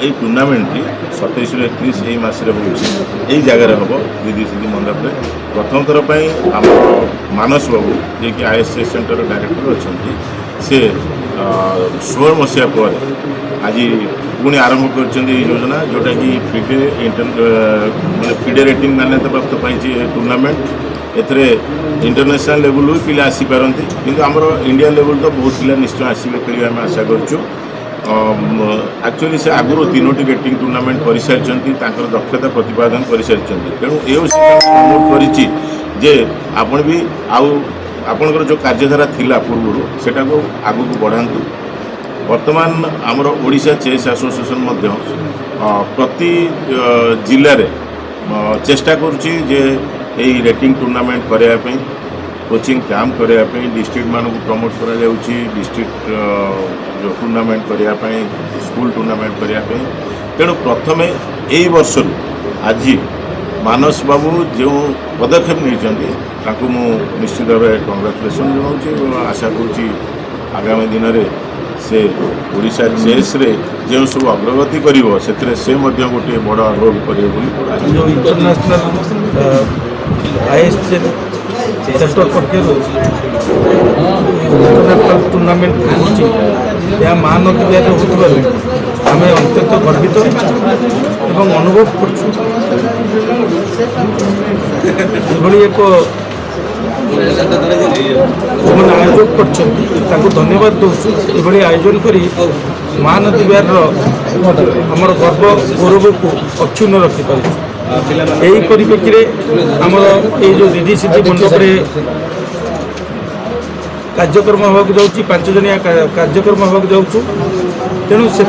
এই ଟୁର୍ଣ୍ଣାମେଣ୍ଟଟି 27 ରୁ 31 এই ମାସରେ ହେଉଛି এই ଜାଗାରେ ହେବ ଦିଦି ସିଦ୍ଧି ମଣ୍ଡପରେ ପ୍ରଥମ ଥର ପାଇଁ ଆମର ମାନସ ବାବୁ ଯିଏକି ISS ସେଣ୍ଟରର ଡାଇରେକ୍ଟର ଅଛନ୍ତି ସେ 16 ମସିହା ପରେ ଆଜି ପୁଣି ଆରମ୍ଭ କରିଛନ୍ତି ଏହି ଯୋଜନା ଯେଉଁଟାକି ଫିଡେ ରେଟିଂ ମାନ୍ୟତା ପ୍ରାପ୍ତ ପାଇଛି ଏ ଟୁର୍ଣ୍ଣାମେଣ୍ଟ ଏଥିରେ ଇଣ୍ଟରନ୍ୟାସନାଲ ଲେଭେଲରୁ ପିଲା ଆସିପାରନ୍ତି କିନ୍ତୁ ଆମର ଇଣ୍ଡିଆ ଲେଭେଲ ତ ବହୁତ ପିଲା ନିଶ୍ଚୟ ଆସିବେ ଖେଳିବା ଆମେ ଆଶା କରୁଛୁ एक्चुअली से आगुरी 3टी रेटिंग टूर्नामेंट कर सारी दक्षता प्रतिपादन कर सारी तेणु ये प्रमोट करे आपण भी आपणकर जो कार्यधारा थिला पूर्व सेटा को आगू को बढ़ातु वर्तमान आमर ओडिशा चेस एसोसिएशन प्रति जिले में चेष्टा करुच्ची रेटिंग टूर्नामेंट करने कोचिंग कैंप करने डिस्ट्रिक्ट मान को प्रमोट करा डिस्ट्रिक्ट जो टूर्नामेंट करने स्कूल टूर्नामेंट करने तेणु प्रथम यही वर्ष आज मानस बाबू जो पदक्षेप नहीं मु निश्चित भाव कंग्राचुलेसन जनाऊँ आशा करुँची आगामी दिन में से ओडिशा चेस रे जो सब अग्रगति कर से गोटे बड़ रोल करेंगे इंटरनेशनल सेक्टर पक्षर इंटरनेशनल टूर्नामेंट यह महानदी बिहार होता आम अत्यंत गर्वित एवं अनुभव कर एक जो आयोजक कर धन्यवाद दूँ ये आयोजन कर महानदी बिहार आमर गर्व गौरव को अक्षुण्ण रखिपार यही परिप्रेक्षी आमर ये जो दीदी सिद्धि मंडप कार्यक्रम होगा जाऊँगी 5 जनिया कार्यक्रम होगा जाऊँ तेणु से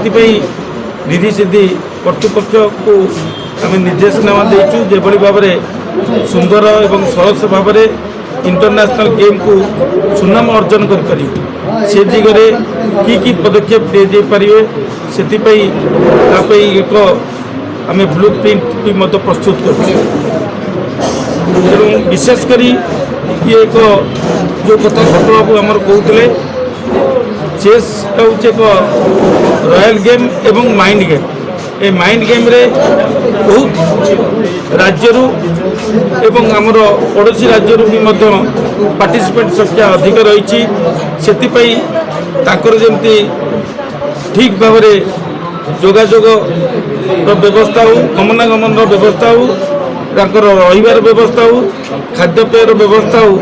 दीदी सिद्धि कर्तृपक्ष को आम निर्देशनामा देचु जो भाव में सुंदर एवं सरस भाव में इंटरनेशनल गेम को सुनाम अर्जन कर से दिगरे की पदक्षेप दे पारे से एक आम ब्लू प्रिंट भी मत प्रस्तुत कर विशेषकर ये एक जो कथा भट्ट बाबू आमर कहते चेस हूँ एक रॉयल गेम एवं mind game a mind game रे बहुत राज्य एवं आमर पड़ोसी राज्य भी पार्टिसिपेट संख्या अधिक रही जमी ठीक भाव में जोगाजोग व्यवस्था हो गमनागमन व्यवस्था हो रही व्यवस्था हो खाद्यपेय व्यवस्था हो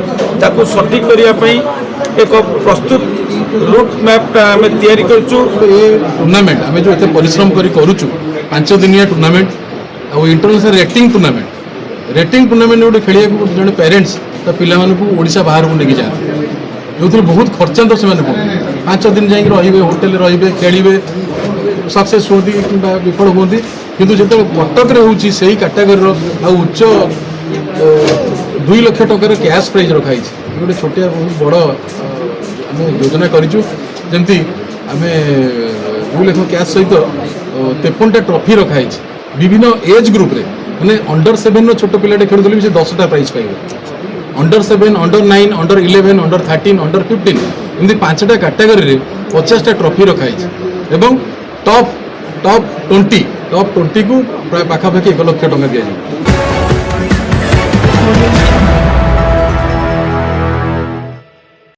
ताकू सठिक करने एक प्रस्तुत रूट मैप आम तैयारी टूर्नामेंट आम जो एत परिश्रम करुचु 5 दिनिया टूर्नामेंट और इंटरनेशनल रेटिंग टूर्नामेंट गोटे खेलिया जो पेरेन्ट्स तो पिला ओडिशा बाहर को लेकिन जाते जो बहुत खर्चांत से 5 दिन जाइए रे होटेल रे खेलें सक्सेस होती कि विफल होती किंतु जो कटक होची कैटेगोरी उच्च 2 लाख टकर कैश प्राइज रखाई गोटे छोटिया बहुत बड़ आम योजना करमती आम 2 लाख कैश सहित 53टा ट्रॉफी रखाई विभिन्न एज ग्रुप रे मैंने अंडर 7 छोट पिलाटे खेलुले भी 10टा प्राइज पाइबे under 7 under 9 under 11 under 13 under 15 एमती 5टा कैटेगोरी 50टा ट्रॉफी रखाई एवं टॉप 20 को प्राय पाखापाखि 1 लाख टका दिया।